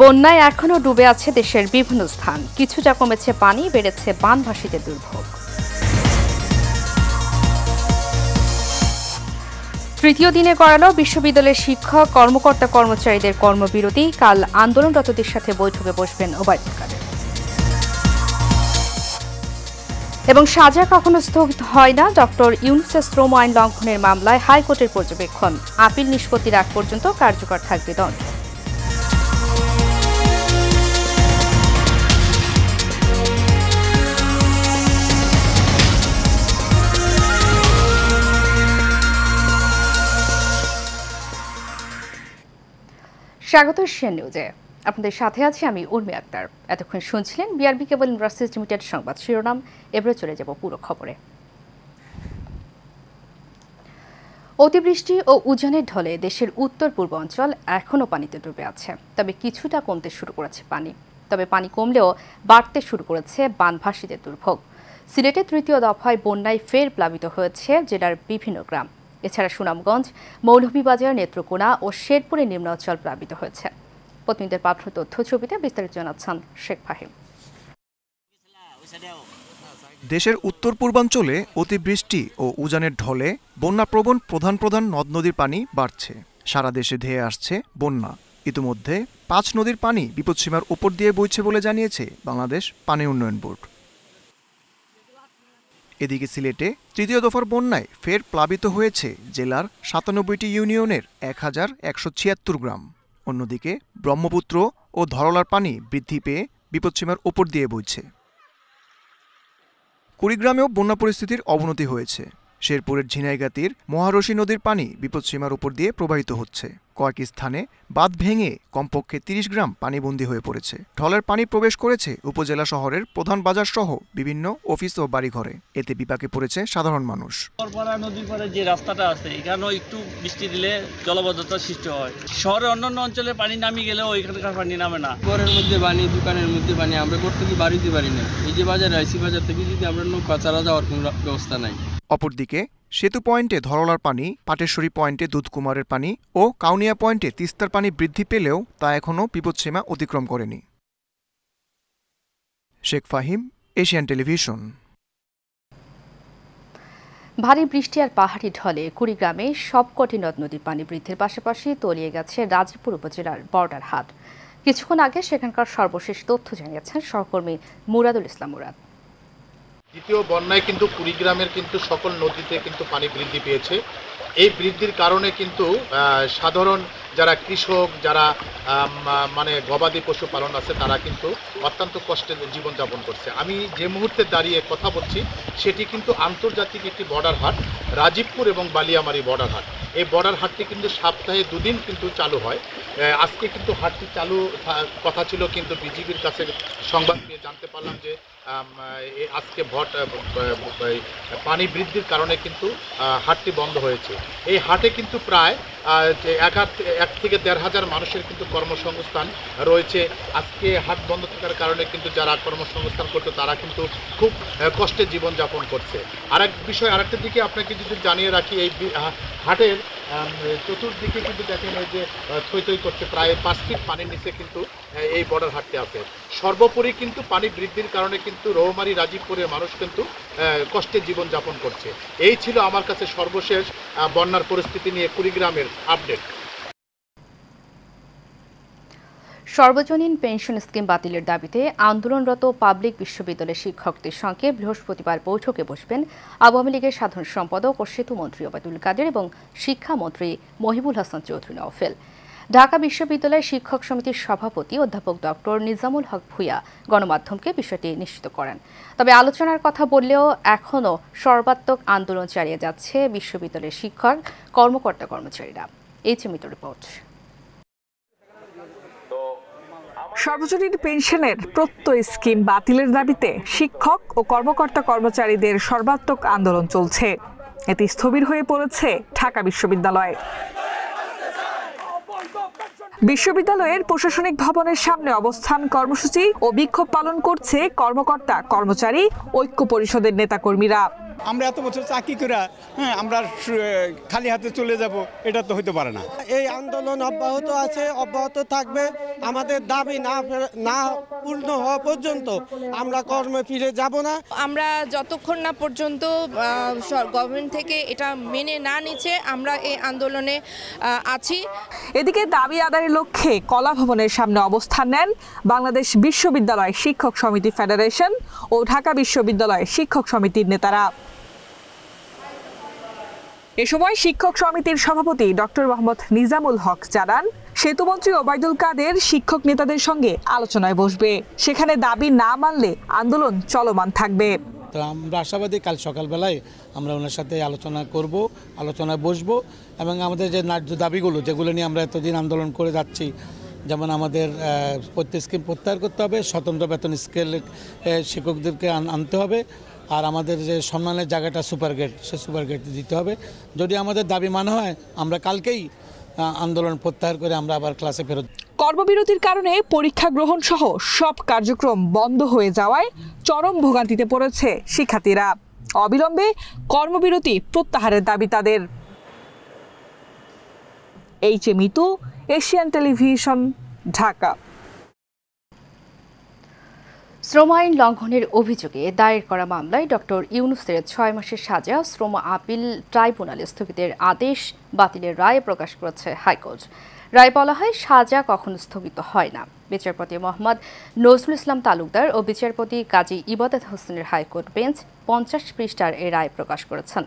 বন্যায় এখনো ডুবে আছে দেশের বিভিন্ন স্থান। কিছুটা কমেছে পানি, বেড়েছে বানভাসীদের দুর্ভোগ। তৃতীয় দিনে গড়ালো বিশ্ববিদ্যালয়ের শিক্ষক, কর্মকর্তা কর্মচারীদের কর্মবিরতি। কাল আন্দোলনরতদের সাথে বৈঠকে বসবেন ওবায়দুল কাদের। এবং সাজা কখনো স্থগিত হয় না, ডক্টর ইউনূসের শ্রম আইন লঙ্ঘনের মামলায় হাইকোর্টের পর্যবেক্ষণ। আপিল নিষ্পত্তির আগ পর্যন্ত কার্যকর থাকবে দণ্ড। স্বাগত এশিয়ান নিউজে। আপনাদের সাথে আছি আমি উর্মি আক্তার। এতক্ষণ শুনছিলেন বিআরবি কেবল ইন্ডাস্ট্রিজ লিমিটেড সংবাদ শিরোনাম। এবারে চলে যাব পুরো খবরে। অতিবৃষ্টি ও উজানের ঢলে দেশের উত্তর পূর্বাঞ্চল এখনও পানিতে ডুবে আছে, তবে কিছুটা কমতে শুরু করেছে পানি। তবে পানি কমলেও বাড়তে শুরু করেছে বানভাসীদের দুর্ভোগ। সিলেটে তৃতীয় দফায় বন্যায় ফের প্লাবিত হয়েছে জেলার বিভিন্ন গ্রাম। এছাড়া সুনামগঞ্জ, মৌলভীবাজার, নেত্রকোনা ও শেরপুরের নিম্নাঞ্চল প্লাবিত হয়েছে। প্রতিনিধিদের পাঠ্য তথ্য ছবিতে বিস্তারিত জানাচ্ছেন শেখ ফাহিম। দেশের উত্তর পূর্বাঞ্চলে অতিবৃষ্টি ও উজানের ঢলে বন্যাপ্রবণ প্রধান প্রধান নদ নদীর পানি বাড়ছে। সারা দেশে ধেয়ে আসছে বন্যা। ইতিমধ্যে 5 নদীর পানি বিপদসীমার উপর দিয়ে বইছে বলে জানিয়েছে বাংলাদেশ পানি উন্নয়ন বোর্ড। এদিকে সিলেটে তৃতীয় দফার বন্যায় ফের প্লাবিত হয়েছে জেলার 97টি ইউনিয়নের 1176 গ্রাম। অন্যদিকে ব্রহ্মপুত্র ও ধরলার পানি বৃদ্ধি পেয়ে বিপদসীমার ওপর দিয়ে বইছে। কুড়িগ্রামেও বন্যা পরিস্থিতির অবনতি হয়েছে। শেরপুরের ঝিনাইগাতির মহারশী নদীর পানি বিপদসীমার উপর দিয়ে প্রবাহিত হচ্ছে। কয়েক স্থানে বাঁধ ভেঙে কমপক্ষে 30 গ্রাম পানিবন্দী হয়ে পড়েছে। ঢলের পানি প্রবেশ করেছে উপজেলা শহরের প্রধান বাজার সহ বিভিন্ন অফিস ও বাড়িঘরে। এতে বিপাকে পড়েছে সাধারণ মানুষ। নদীর পাড়ে যে রাস্তাটা আছে এখানেও একটু বৃষ্টি দিলে জলবদ্ধতার সৃষ্টি হয়। শহরের অন্যান্য অঞ্চলে পানি নামিয়ে গেলেও এখানকার পানি নামে না। ঘরের মধ্যে পানি, দোকানের মধ্যে পানি, আমরা করতে কি বাড়িতে পারি না। এই যে বাজারে আইসি, বাজার থেকে যদি আমরা নৌকা চালা যাওয়ার কোনো ব্যবস্থা নাই। অপরদিকে সেতু পয়েন্টে ধরলার পানি, পাটেশ্বরী পয়েন্টে দুধকুমারের পানি ও কাউনিয়া পয়েন্টে তিস্তার পানি বৃদ্ধি পেলেও তা এখনও বিপদসীমা অতিক্রম করেনি। Sheikh Fahim, Asian television. ভারী বৃষ্টি আর পাহাড়ি ঢলে কুড়িগ্রামে সবকটি নদ নদীর পানি বৃদ্ধির পাশাপাশি তলিয়ে গেছে রাজীবপুর উপজেলার বর্ডার হাট। কিছুক্ষণ আগে সেখানকার সর্বশেষ তথ্য জানিয়েছেন সহকর্মী মুরাদুল ইসলাম মুরাদ। দ্বিতীয় বন্যায় কিন্তু কুড়িগ্রামের কিন্তু সকল নদীতে কিন্তু পানি বৃদ্ধি পেয়েছে। এই বৃদ্ধির কারণে কিন্তু সাধারণ যারা কৃষক, যারা মানে গবাদি পশু পালন আছে, তারা কিন্তু অত্যন্ত কষ্টে জীবনযাপন করছে। আমি যে মুহূর্তে দাঁড়িয়ে কথা বলছি সেটি কিন্তু আন্তর্জাতিক একটি বর্ডার হাট, রাজীবপুর এবং বালিয়ামারি বর্ডার হাট। এই বর্ডার হাটটি কিন্তু সপ্তাহে 2 দিন কিন্তু চালু হয়। আজকে কিন্তু হাটটি চালু কথা ছিল, কিন্তু বিজিবির কাছে সংবাদ পেয়ে জানতে পারলাম যে আজকে পানি বৃদ্ধির কারণে কিন্তু হাটটি বন্ধ হয়েছে। এই হাটে কিন্তু প্রায় 1 থেকে 1,500 মানুষের কিন্তু কর্মসংস্থান রয়েছে। আজকে হাট বন্ধ থাকার কারণে কিন্তু যারা কর্মসংস্থান করতো তারা কিন্তু খুব কষ্টে জীবনযাপন করছে। আরেকটা দিকে আপনাকে যদি জানিয়ে রাখি, এই হাটের চতুর্দিকে কিন্তু দেখেন এই যে থই থই করছে, প্রায় 5 ফিট পানির নিচে কিন্তু এই বর্ডার হাটটি আছে। সর্বোপরি কিন্তু পানি বৃদ্ধির কারণে কিন্তু রৌমারী, রাজীবপুরের মানুষ কিন্তু কষ্টে জীবনযাপন করছে। এই ছিল আমার কাছে সর্বশেষ বন্যার পরিস্থিতি নিয়ে কুড়িগ্রামের আপডেট। সর্বজনীন পেনশন স্কিম বাতিলের দাবিতে আন্দোলনরত পাবলিক বিশ্ববিদ্যালয়ের শিক্ষকদের সঙ্গে বৃহস্পতিবার বৈঠকে বসবেন আওয়ামী লীগের সাধারণ সম্পাদক ও সেতুমন্ত্রী ওবায়দুল কাদের এবং শিক্ষামন্ত্রী মহিবুল হাসান চৌধুরী নওফেল। ঢাকা বিশ্ববিদ্যালয়ের শিক্ষক সমিতির সভাপতি অধ্যাপক ডক্টর নিজামুল হক ভূঁইয়া গণমাধ্যমকে বিষয়টি নিশ্চিত করেন। তবে আলোচনার কথা বললেও এখনও সর্বাত্মক আন্দোলন চালিয়ে যাচ্ছে বিশ্ববিদ্যালয়ের শিক্ষক, কর্মকর্তা কর্মচারীরা। এই চিত্র রিপোর্ট। সর্বজনীন পেনশনের প্রত্যয় স্কিম বাতিলের দাবিতে শিক্ষক ও কর্মকর্তা কর্মচারীদের সর্বাত্মক আন্দোলন চলছে। এতে স্থবির হয়ে পড়েছে ঢাকা বিশ্ববিদ্যালয়। বিশ্ববিদ্যালয়ের প্রশাসনিক ভবনের সামনে অবস্থান কর্মসূচি ও বিক্ষোভ পালন করছে কর্মকর্তা কর্মচারী ঐক্য পরিষদের নেতাকর্মীরা। আমরা এত বছর চাকরি করে আমরা খালি হাতে চলে যাব, এটা তো হতে পারে না। এই আন্দোলন অব্যাহত থাকবে। আমাদের দাবি না পূর্ণ হওয়া পর্যন্ত আমরা কর্মে ফিরে যাব না। আমরা যতক্ষণ না পর্যন্ত গভর্নমেন্ট থেকে এটা মেনে না নিচ্ছে আমরা এই আন্দোলনে আছি। এদিকে দাবি আদায়ের লক্ষ্যে কলা ভবনের সামনে অবস্থান নেন বাংলাদেশ বিশ্ববিদ্যালয় শিক্ষক সমিতি ফেডারেশন ও ঢাকা বিশ্ববিদ্যালয় শিক্ষক সমিতির নেতারা। এ সময় শিক্ষক সমিতির সভাপতি ডক্টর মোহাম্মদ নিজামুল হক জানান, সেতুমন্ত্রী ওবায়দুল কাদের শিক্ষক নেতাদের সঙ্গে আলোচনায় বসবে। সেখানে দাবি না মানলে আন্দোলন চলমান থাকবে। তো আমরা আশাবাদী কাল সকালবেলায় আমরা ওনার সাথে আলোচনায় বসবো এবং আমাদের যে ন্যায্য দাবিগুলো যেগুলো নিয়ে আমরা এতদিন আন্দোলন করে যাচ্ছি, যেমন আমাদের প্রত্যেক স্কিম প্রত্যাহার করতে হবে, স্বতন্ত্র বেতন স্কেল শিক্ষকদেরকে আনতে হবে, আর আমাদের যে সম্মানের জায়গাটা সুপারগেট, সে সুপারগেট দিতে হবে। যদি আমাদের দাবি মানা হয় আমরা কালকেই আন্দোলন প্রত্যাহার করে আমরা আবার ক্লাসে ফেরত। কর্মবিরতির কারণে পরীক্ষা গ্রহণ সহ সব কার্যক্রম বন্ধ হয়ে যাওয়ায় চরম ভোগান্তিতে পড়েছে শিক্ষার্থীরা। অবিলম্বে কর্মবিরতি প্রত্যাহারের দাবি তাদের। H A Mitu, Asian television, Dhaka. শ্রম আইন লঙ্ঘনের অভিযোগে দায়ের করা মামলায় ডক্টর ইউনূসের 6 মাসের সাজা শ্রম আপিল ট্রাইব্যুনালে স্থগিতের আদেশ বাতিলের রায় প্রকাশ করেছে হাইকোর্ট। রায় বলা হয়, সাজা কখনো স্থগিত হয় না। বিচারপতি মোহাম্মদ নজরুল ইসলাম তালুকদার ও বিচারপতি কাজী ইবাদত হোসেনের হাইকোর্ট বেঞ্চ 50 পৃষ্ঠার এই রায় প্রকাশ করেছেন।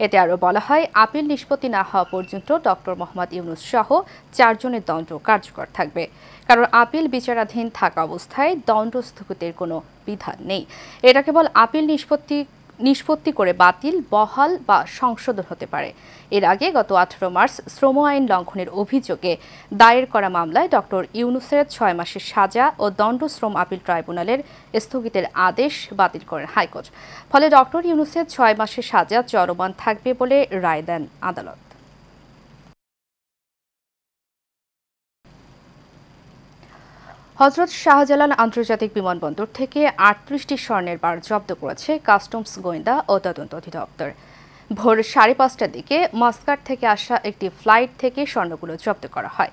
এতে আরও বলা হয়, আপিল নিষ্পত্তি না হওয়া পর্যন্ত ডক্টর মোহাম্মদ ইউনূস সহ 4 জনের দণ্ড কার্যকর থাকবে, কারণ আপিল বিচারাধীন থাকা অবস্থায় দণ্ড স্থগিতের কোনো বিধান নেই। এটা কেবল আপিল নিষ্পত্তি করে বাতিল, বহাল বা সংশোধন হতে পারে। এর আগে গত 18 মার্চ শ্রম আইন লঙ্ঘনের অভিযোগে দায়ের করা মামলায় ডক্টর ইউনূসের 6 মাসের সাজা ও দণ্ড শ্রম আপিল ট্রাইব্যুনালের স্থগিতের আদেশ বাতিল করেন হাইকোর্ট। ফলে ডক্টর ইউনূসের 6 মাসের সাজা চলমান থাকবে বলে রায় দেন আদালত। হযরত শাহজালাল আন্তর্জাতিক বিমানবন্দর থেকে 38টি স্বর্ণের বার জব্দ করেছে কাস্টমস গোয়েন্দা ও তদন্ত অধিদপ্তর। ভোর 5:30টার দিকে মাস্কাট থেকে আসা একটি ফ্লাইট থেকে স্বর্ণগুলো জব্দ করা হয়।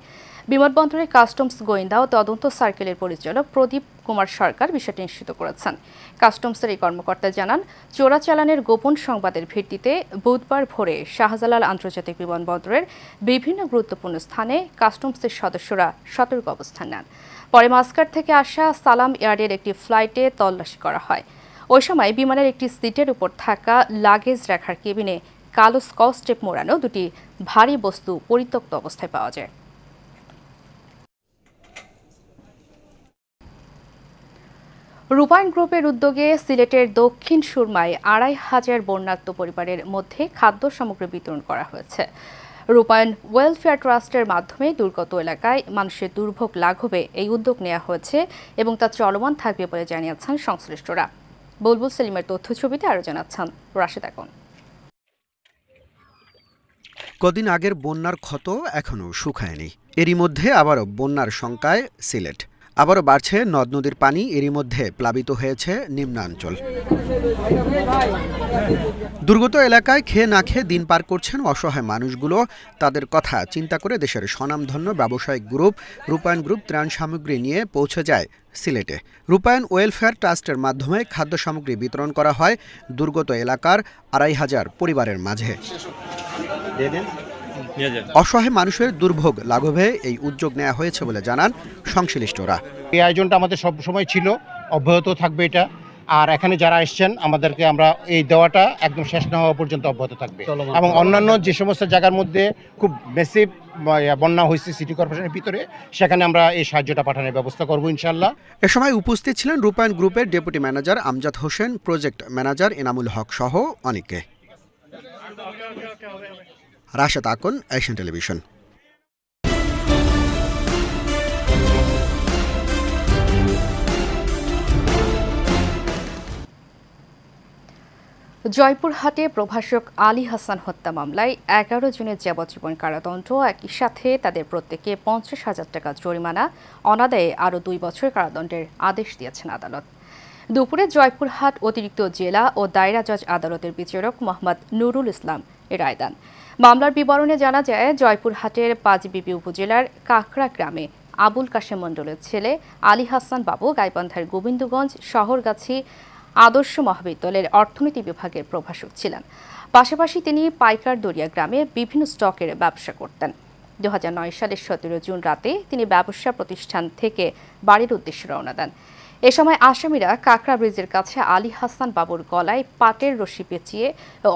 বিমানবন্দরের কাস্টমস গোয়েন্দা ও তদন্ত সার্কেলের পরিচালক প্রদীপ কুমার সরকার বিষয়টি নিশ্চিত করেছেন। কাস্টমসের এই কর্মকর্তা জানান, চোরাচালানের গোপন সংবাদের ভিত্তিতে বুধবার ভোরে শাহজালাল আন্তর্জাতিক বিমানবন্দরের বিভিন্ন গুরুত্বপূর্ণ স্থানে কাস্টমসের সদস্যরা সতর্ক অবস্থান নেন। পরে মাস্কাট থেকে আসা সালাম এয়ারের একটি ফ্লাইটে তল্লাশি করা হয়। ওই সময় বিমানের একটি সিটের উপর থাকা লাগেজ রাখার কেবিনে কালো স্কচ টেপ মোড়ানো দুটি ভারী বস্তু পরিত্যক্ত অবস্থায় পাওয়া যায়। রূপায়ণ গ্রুপের উদ্যোগে সিলেটের দক্ষিণ সুরমায় 2500 বন্যার্ত পরিবারের মধ্যে খাদ্য সামগ্রী বিতরণ করা হয়েছে। রূপায়ণ ওয়েলফেয়ার ট্রাস্টের মাধ্যমে দুর্গত এলাকায় মানুষের দুর্ভোগ লাঘবে এই উদ্যোগ নেওয়া হয়েছে এবং তা চলমান থাকবে বলে জানিয়েছেন সংশ্লিষ্টরা। বুলবুল সেলিমের তথ্যছবিতে আরও জানাচ্ছেন রাশেদ আকন। কদিন আগের বন্যার ক্ষত এখনও শুকায়নি। এরই মধ্যে আবারও বন্যার শঙ্কায় সিলেট। আবারও বাড়ছে নদ নদীর পানি। এরই মধ্যে প্লাবিত হয়েছে নিম্নাঞ্চল। দুর্গত এলাকায় খেয়ে না খেয়ে দিন পার করছেন অসহায় মানুষগুলো। তাদের কথা চিন্তা করে দেশের স্বনামধন্য ব্যবসায়িক গ্রুপ রূপায়ণ গ্রুপ ত্রাণ সামগ্রী নিয়ে পৌঁছে যায় সিলেটে। রূপায়ণ ওয়েলফেয়ার ট্রাস্টের মাধ্যমে খাদ্য সামগ্রী বিতরণ করা হয় দুর্গত এলাকার 2500 পরিবারের মাঝে। অসহায় মানুষের দুর্ভোগ লাঘবে এই উদ্যোগ নেওয়া হয়েছে বলে জানান সংশ্লিষ্টরা। এই আয়োজনটা আমাদের সব সময় ছিল, অব্যাহত থাকবে এটা। আর এখানে যারা এসছেন আমাদেরকে আমরা এই দেওয়াটা একদম শেষ না হওয়া পর্যন্ত অব্যাহত থাকবে এবং অন্যান্য যে সমস্ত জায়গার মধ্যে খুব মেসিভ বন্যা হয়েছে সিটি কর্পোরেশনের ভিতরে, সেখানে আমরা এই সাহায্যটা পাঠানোর ব্যবস্থা করব ইনশাআল্লাহ। এ সময় উপস্থিত ছিলেন রূপায়ণ গ্রুপের deputy manager Amjad Hossain, project manager Enamul Haque সহ অনেকে। Rashed Akon, Asian television. জয়পুরহাটে প্রভাষক আলী হাসান হত্যা মামলায় 11 জনের যাবজ্জীবন কারাদণ্ড, একই সাথে তাদের প্রত্যেকে 50,000 টাকা জরিমানা, অনাদায়ে আরও 2 বছর কারাদণ্ডের আদেশ দিয়েছেন আদালত। দুপুরে জয়পুরহাট অতিরিক্ত জেলা ও দায়রা জজ আদালতের বিচারক মোহাম্মদ নুরুল ইসলাম রায় দেন। মামলার বিবরণে জানা যায়, জয়পুরহাটের পাঁচবিবি উপজেলার কাকড়া গ্রামে আবুল কাশেম মণ্ডলের ছেলে আলী হাসান বাবু গাইবান্ধার গোবিন্দগঞ্জ শহরগাছি আদর্শ মহাবিদ্যালয়ের অর্থনীতি বিভাগের প্রভাষক ছিলেন। পাশাপাশি তিনি পাইকার দরিয়া গ্রামে বিভিন্ন স্টকের ব্যবসা করতেন। 2009 সালের 17 জুন রাতে তিনি ব্যবসা প্রতিষ্ঠান থেকে বাড়ির উদ্দেশ্যে রওনা দেন। এ সময় আসামিরা কাকড়া ব্রিজের কাছে আলী হাসান বাবুর গলায় পাটের রশি পেঁচিয়ে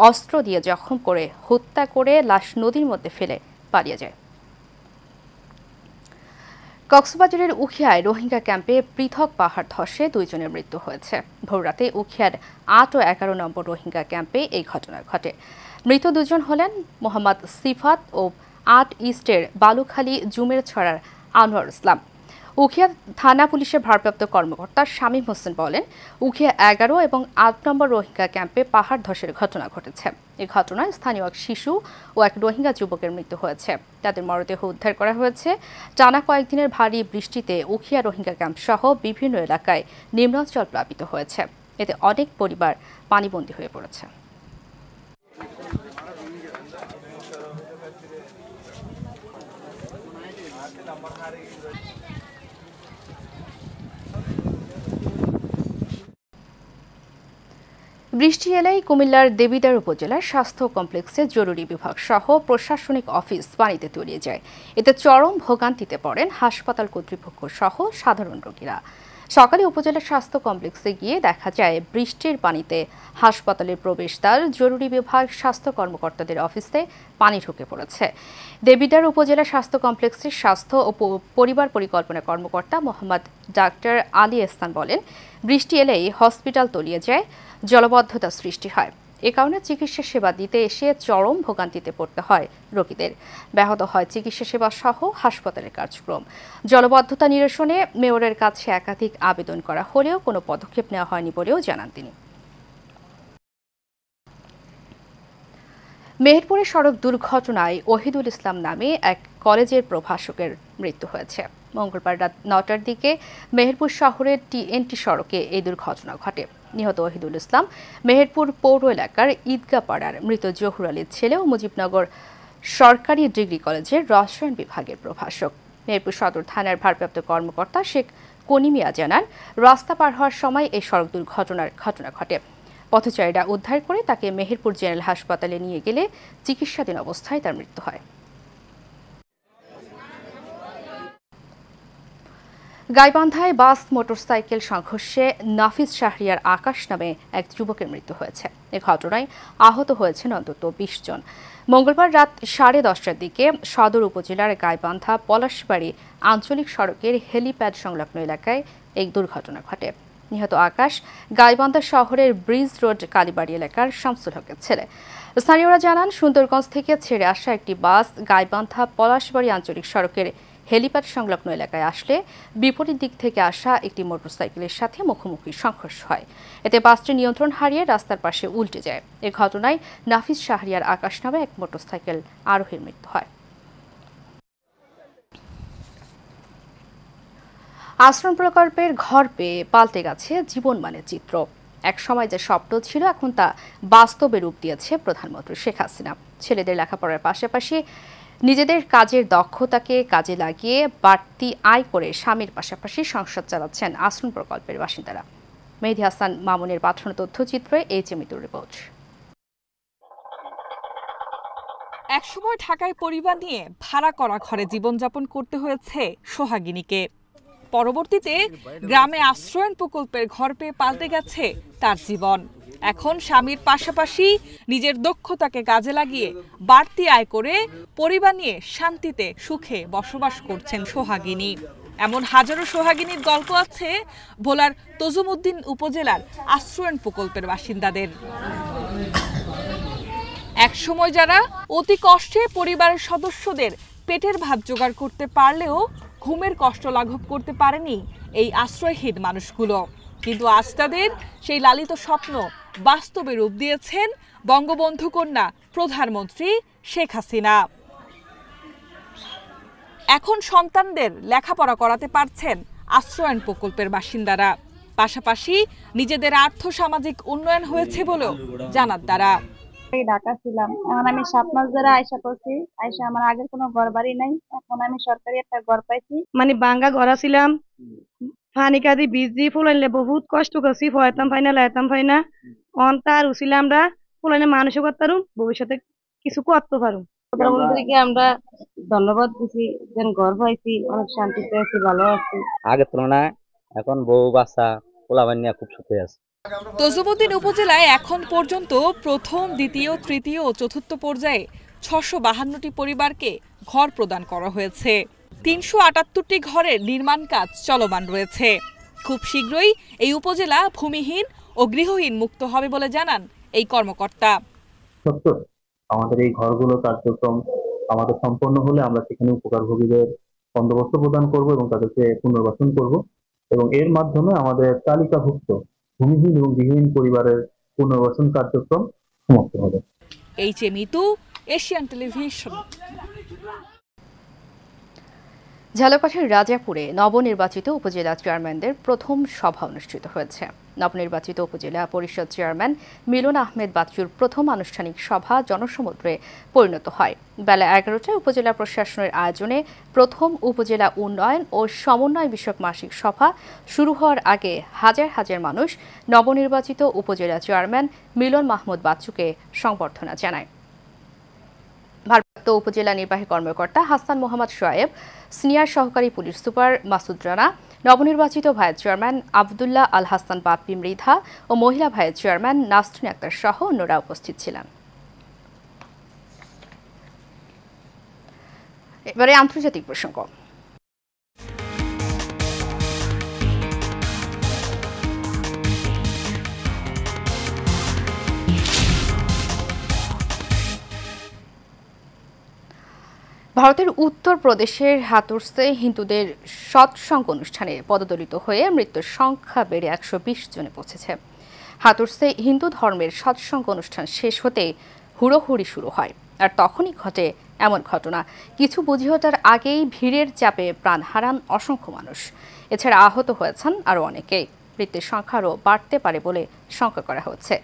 অস্ত্র দিয়ে জখম করে হত্যা করে লাশ নদীর মধ্যে ফেলে পালিয়ে যায়। কক্সবাজারের উখিয়ায় রোহিঙ্গা ক্যাম্পে পৃথক পাহাড় ধসে 2 জনের মৃত্যু হয়েছে। ভোররাতে উখিয়ার 8 ও 11 নম্বর রোহিঙ্গা ক্যাম্পে এই ঘটনা ঘটে। মৃত 2 জন হলেন মোহাম্মদ সিফাত ও 8 ইস্টের বালুখালী জুমের ছড়ার আনোয়ার ইসলাম। উখিয়া থানা পুলিশের ভারপ্রাপ্ত কর্মকর্তা শামীম হোসেন বলেন, উখিয়া 11 এবং 8 নম্বর রোহিঙ্গা ক্যাম্পে পাহাড় ধসের ঘটনা ঘটেছে। এই ঘটনায় স্থানীয় এক শিশু ও এক রোহিঙ্গা যুবকের মৃত্যু হয়েছে। তাদের মরদেহ উদ্ধার করা হয়েছে। টানা কয়েকদিনের ভারী বৃষ্টিতে উখিয়া রোহিঙ্গা ক্যাম্প সহ বিভিন্ন এলাকায় নিম্নাঞ্চল প্লাবিত হয়েছে। এতে অনেক পরিবার পানিবন্দী হয়ে পড়েছে। বৃষ্টি এলেই কুমিল্লার দেবিদ্বার উপজেলার স্বাস্থ্য কমপ্লেক্সে জরুরি বিভাগ সহ প্রশাসনিক অফিস পানিতে তলিয়ে যায়। এতে চরম ভোগান্তিতে পড়েন হাসপাতাল কর্তৃপক্ষ সহ সাধারণ রোগীরা। সকালে উপজেলা স্বাস্থ্য কমপ্লেক্সে গিয়ে দেখা যায় বৃষ্টির পানিতে হাসপাতালের প্রবেশদ্বার, জরুরি বিভাগ, স্বাস্থ্য কর্মকর্তাদের অফিসে পানি ঢুকে পড়েছে। দেবিদ্বার উপজেলা স্বাস্থ্য কমপ্লেক্সের স্বাস্থ্য ও পরিবার পরিকল্পনা কর্মকর্তা মোহাম্মদ ডাক্তার আলী এহসান বলেন, বৃষ্টি এলেই হসপিটাল তলিয়ে যায়, জলবদ্ধতা সৃষ্টি হয়। এ কারণে চিকিৎসা সেবা দিতে এসে চরম ভোগান্তিতে পড়তে হয় রোগীদের। ব্যাহত হয় চিকিৎসা সেবা সহ হাসপাতালের কার্যক্রম। জলবদ্ধতা নিরসনে মেয়রের কাছে একাধিক আবেদন করা হলেও কোনো পদক্ষেপ নেওয়া হয়নি বলেও জানান তিনি। মেহেরপুরে সড়ক দুর্ঘটনায় ওহিদুল ইসলাম নামে এক কলেজের প্রভাষকের মৃত্যু হয়েছে। মঙ্গলবার রাত 9টার দিকে মেহেরপুর শহরের TNT সড়কে এই দুর্ঘটনা ঘটে। নিহত ওহিদুল ইসলাম মেহেরপুর পৌর এলাকার ঈদগাহ পাড়ার মৃত জহুর আলীর ছেলে ও মুজিবনগর সরকারি ডিগ্রি কলেজের রসায়ন বিভাগের প্রভাষক। মেহেরপুর সদর থানার ভারপ্রাপ্ত কর্মকর্তা শেখ কনিমিয়া জানান, রাস্তা পার হওয়ার সময় এই সড়ক দুর্ঘটনার ঘটনা ঘটে। পথচারীরা উদ্ধার করে তাকে মেহেরপুর জেনারেল হাসপাতালে নিয়ে গেলে চিকিৎসাধীন অবস্থায় তার মৃত্যু হয়। গাইবান্ধায় বাস মোটরসাইকেল সংঘর্ষে নাফিজ শাহরিয়ার আকাশ নামে এক যুবকের মৃত্যু হয়েছে। এ ঘটনায় আহত হয়েছেন অন্তত 20 জন। মঙ্গলবার রাত 10:30টার দিকে সদর উপজেলার গাইবান্ধা পলাশবাড়ি আঞ্চলিক সড়কের হেলিপ্যাড সংলগ্ন এলাকায় এই দুর্ঘটনা ঘটে। নিহত আকাশ গাইবান্ধা শহরের ব্রিজ রোড কালীবাড়ি এলাকার শামসুল হকের ছেলে। স্থানীয়রা জানান, সুন্দরগঞ্জ থেকে ছেড়ে আসা একটি বাস গাইবান্ধা পলাশবাড়ি আঞ্চলিক সড়কের হেলিপ্যাড সংলগ্ন এলাকায় আসলে বিপরীত দিক থেকে আসা একটি মোটরসাইকেলের সাথে মুখোমুখি সংঘর্ষ হয়। এতে বাসটি নিয়ন্ত্রণ হারিয়ে রাস্তার পাশে উল্টে যায়। এ ঘটনায় নাফিজ শাহরিয়ার আকাশ নামে এক মোটরসাইকেল আরোহীর মৃত্যু হয়। আশ্রম প্রকল্পের ঘর পেয়ে পাল্টে গেছে জীবনমানের চিত্র। এক সময় যে স্বপ্ন ছিল, এখন তা বাস্তবে রূপ দিয়েছে প্রধানমন্ত্রী শেখ হাসিনা। ছেলেদের লেখাপড়ার পাশাপাশি নিজেদের কাজের দক্ষতাকে কাজে লাগিয়ে বাড়তি আয় করে স্বামীর পাশাপাশি সংসার চালাচ্ছেন আশ্রম প্রকল্পের বাসিন্দারা। মেহেদী হাসান মামুনের পাঠানো তথ্যচিত্রে মিতুর রিপোর্ট। একসময় ঢাকায় পরিবার নিয়ে ভাড়া করা ঘরে জীবনযাপন করতে হয়েছে সোহাগিনীকে। পরবর্তীতে গ্রামে আশ্রয়ণ প্রকল্পের ঘর পেয়ে পাল্টে গেছে তার জীবন। এখন স্বামীর পাশাপাশি নিজের দক্ষতাকে কাজে লাগিয়ে বাড়তি আয় করে পরিবার নিয়ে শান্তিতে সুখে বসবাস করছেন সোহাগিনী। এমন হাজারো সোহাগিনীর গল্প আছে ভোলার তজুমউদ্দিন উপজেলার আশ্রয়ণ প্রকল্পের বাসিন্দাদের। একসময় যারা অতি কষ্টে পরিবারের সদস্যদের পেটের ভাত জোগাড় করতে পারলেও ঘুমের কষ্ট লাঘব করতে পারেনি এই আশ্রয়হীন মানুষগুলো, কিন্তু আজ তাদের সেই লালিত স্বপ্ন বাস্তবে রূপ দিয়েছেন বঙ্গবন্ধু কন্যা প্রধানমন্ত্রী শেখ হাসিনা। এখন সন্তানদের লেখাপড়া করাতে পারছেন আশ্রয়ণ প্রকল্পের বাসিন্দারা। পাশাপাশি নিজেদের আর্থ-সামাজিক উন্নয়ন হয়েছে বলেও জানান তারা। ঢাকা ছিলাম, এখন আমি 7 মাস ধরে আয়সা করছি। আয়সা আমার আগের কোনো ঘর বাড়ি নাই, এখন আমি সরকারি একটা ঘর পাইছি। মানে ভাঙ্গা ঘর ছিলাম, পানি কাদি বীজ দিয়ে ফুলাইলে বহুত কষ্ট করছি, ফয়তাম পাই না লাইতাম পাই না। অন্তার উছিলাম আমরা ফুলাইলে মানুষও করতে পারুম, ভবিষ্যতে কিছু করতে পারুম। প্রধানমন্ত্রীকে আমরা ধন্যবাদ দিছি, যেন ঘর পাইছি, অনেক শান্তিতে আছি, ভালো আছি। আগের তুলনায় এখন বউ বাচ্চা পোলাপান নিয়ে খুব সুখে আছে। তজুমুদ্দিন উপজেলায় এখন পর্যন্ত প্রথম, দ্বিতীয়, তৃতীয় ও চতুর্থ পর্যায়ে 652টি পরিবারকে ঘর প্রদান করা হয়েছে। 378টি ঘরের নির্মাণ কাজ চলমান রয়েছে। খুব শীঘ্রই এই উপজেলা ভূমিহীন ও গৃহহীন মুক্ত হবে বলে জানান এই কর্মকর্তা। আমাদের এই ঘরগুলো কার্যক্রম আমাদের সম্পন্ন হলে আমরা সেখানে উপকারভোগীদের বন্দোবস্ত প্রদান করব এবং তাদেরকে পুনর্বাসন করব এবং এর মাধ্যমে আমাদের তালিকাভুক্ত ভূমিহীন এবং গৃহহীন পরিবারের পুনর্বাসন কার্যক্রম সমাপ্ত হবে। Mitu, Asian television. ঝালকাঠির রাজাপুরে নবনির্বাচিত উপজেলা চেয়ারম্যানদের প্রথম সভা অনুষ্ঠিত হয়েছে। নবনির্বাচিত উপজেলা পরিষদ চেয়ারম্যান মিলন আহমেদ বাচ্চুর প্রথম আনুষ্ঠানিক সভা জনসমুদ্রে পরিণত হয়। বেলা 11টায় উপজেলা প্রশাসনের আয়োজনে প্রথম উপজেলা উন্নয়ন ও সমন্বয় বিষয়ক মাসিক সভা শুরু হওয়ার আগে হাজার হাজার মানুষ নবনির্বাচিত উপজেলা চেয়ারম্যান মিলন মাহমুদ বাচ্চুকে সংবর্ধনা জানায়। ভারপ্রাপ্ত উপজেলা নির্বাহী কর্মকর্তা হাসান মোহাম্মদ শোয়েব, সিনিয়র সহকারী পুলিশ সুপার মাসুদ রানা, নবনির্বাচিত ভাইস চেয়ারম্যান আবদুল্লাহ আল হাসান বাপ্পি মৃধা ও মহিলা ভাইস চেয়ারম্যান নাসরিন আক্তার সহ অন্যরা উপস্থিত ছিলেন। এবারে আন্তর্জাতিক প্রসঙ্গ। ভারতের উত্তরপ্রদেশের হাথরসে হিন্দুদের সৎসঙ্গ অনুষ্ঠানে পদদলিত হয়ে মৃত্যুর সংখ্যা বেড়ে 120 জনে পৌঁছেছে। হাথরসে হিন্দু ধর্মের সৎসঙ্গ অনুষ্ঠান শেষ হতে হুড়োহুড়ি শুরু হয়, আর তখনই ঘটে এমন ঘটনা। কিছু বুঝে ওঠার আগেই ভিড়ের চাপে প্রাণ হারান অসংখ্য মানুষ। এছাড়া আহত হয়েছেন আরও অনেকেই। মৃত্যুর সংখ্যা আরও বাড়তে পারে বলে শঙ্কা করা হচ্ছে।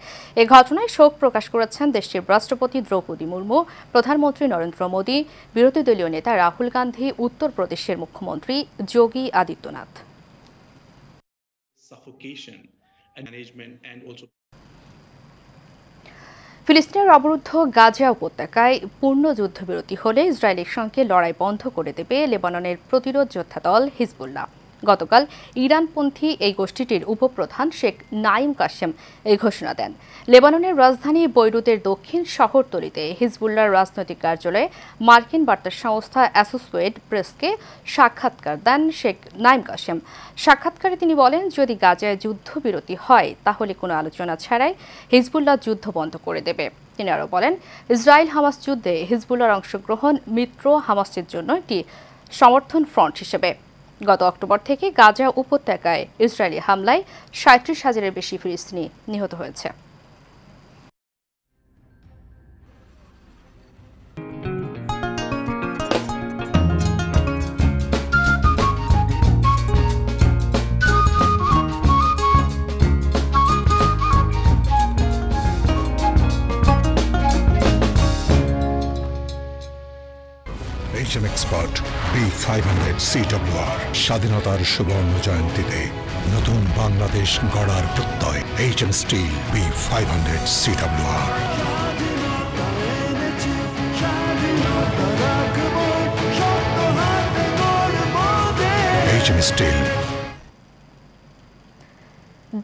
এ ঘটনায় শোক প্রকাশ করেছেন দেশটির রাষ্ট্রপতি দ্রৌপদী মুর্মু, প্রধানমন্ত্রী নরেন্দ্র মোদী, বিরোধী দলীয় নেতা রাহুল গান্ধী, উত্তরপ্রদেশের মুখ্যমন্ত্রী যোগী আদিত্যনাথ। ফিলিস্তিনের অবরুদ্ধ গাজা উপত্যকায় পূর্ণ যুদ্ধবিরতি হলে ইসরায়েলের সঙ্গে লড়াই বন্ধ করে দেবে লেবাননের প্রতিরোধ যোদ্ধা দল হিজবুল্লাহ। গতকাল ইরানপন্থী এই গোষ্ঠীটির উপপ্রধান শেখ নাইম কাশেম এই ঘোষণা দেন। লেবাননের রাজধানী বৈরুতের দক্ষিণ শহরতলিতে হিজবুল্লাহর রাজনৈতিক কার্যালয়ে মার্কিন বার্তা সংস্থা অ্যাসোসিয়েটেড প্রেসকে সাক্ষাৎকার দেন শেখ নাইম কাশেম। সাক্ষাৎকারে তিনি বলেন, যদি গাজায় যুদ্ধবিরতি হয় তাহলে কোনো আলোচনা ছাড়াই হিজবুল্লাহ যুদ্ধ বন্ধ করে দেবে। তিনি আরও বলেন, ইসরায়েল হামাস যুদ্ধে হিজবুল্লাহর অংশগ্রহণ মিত্র হামাসের জন্য একটি সমর্থন ফ্রন্ট হিসেবে। গত অক্টোবর থেকে গাজা উপত্যকায় ইসরায়েলি হামলায় 37,000-এর বেশি ফিলিস্তিনি নিহত হয়েছে। এক্সপার্ট B500 CWR স্বাধীনতার সুবর্ণ জয়ন্তীতে নতুন বাংলাদেশ গড়ার প্রত্যয়। HM steel B500 CWR। HM steel.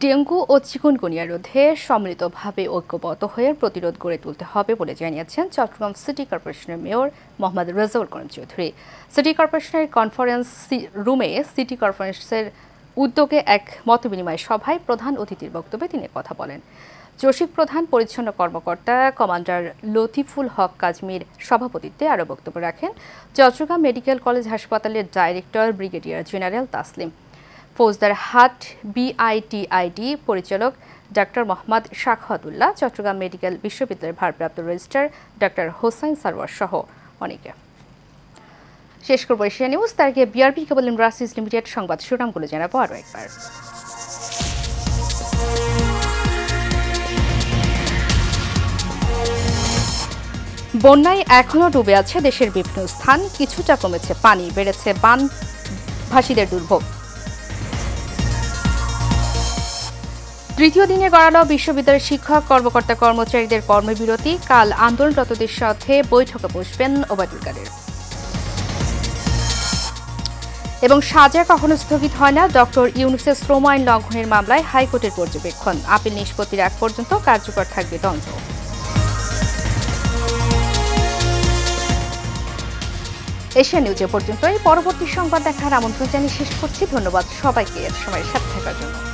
Dengue ও চিকুনগুনিয়া রোধে সম্মিলিতভাবে ঐক্যবদ্ধ হয়ে প্রতিরোধ গড়ে তুলতে হবে বলে জানিয়েছেন চট্টগ্রাম সিটি কর্পোরেশনের মেয়র মোহাম্মদ রেজাউল করিম চৌধুরী। সিটি কর্পোরেশনের কনফারেন্স রুমে সিটি কর্পোরেশনের উদ্যোগে এক মতবিনিময় সভায় প্রধান অতিথির বক্তব্যে তিনি কথা বলেন। চসিক প্রধান পরিচ্ছন্ন কর্মকর্তা কমান্ডার লতিফুল হক কাজমির সভাপতিত্বে আরও বক্তব্য রাখেন চট্টগ্রাম মেডিকেল কলেজ হাসপাতালের director brigadier general Taslim, Fauzdarhat BITID পরিচালক ডাক্তার মোহাম্মদ শাখাওয়াতুল্লাহ, চট্টগ্রাম মেডিকেল বিশ্ববিদ্যালয়ের ভারপ্রাপ্ত রেজিস্ট্রার ডাক্তার হোসাইন সারওয়ার সহ অনেকে। শেষ করব এশিয়া নিউজ, তার আগে বিআরবি কেবল ইন্ডাস্ট্রিজ লিমিটেড সংবাদ শিরোনামগুলো জানাবো আরও একবার। বন্যায় এখনও ডুবে আছে দেশের বিভিন্ন স্থান, কিছুটা কমেছে পানি, বেড়েছে বানভাসীদের দুর্ভোগ। তৃতীয় দিনে গড়ালো বিশ্ববিদ্যালয়ের শিক্ষক কর্মকর্তা কর্মচারীদের কর্মবিরতি। কাল আন্দোলনরতদের সাথে বৈঠকে বসবেন ওবায়দুল কাদের। এবং সাজা কখনো স্থগিত হয় না, ডক্টর ইউনূসের শ্রম আইন লঙ্ঘনের মামলায় হাইকোর্টের পর্যবেক্ষণ। আপিল নিষ্পত্তির আগ পর্যন্ত কার্যকর থাকবে দণ্ড। এশিয়া নিউজে পর্যন্তই। পরবর্তী সংবাদ দেখার আমন্ত্রণ জানিয়ে শেষ করছি। ধন্যবাদ সবাইকে এর সময় সাথে থাকার জন্য।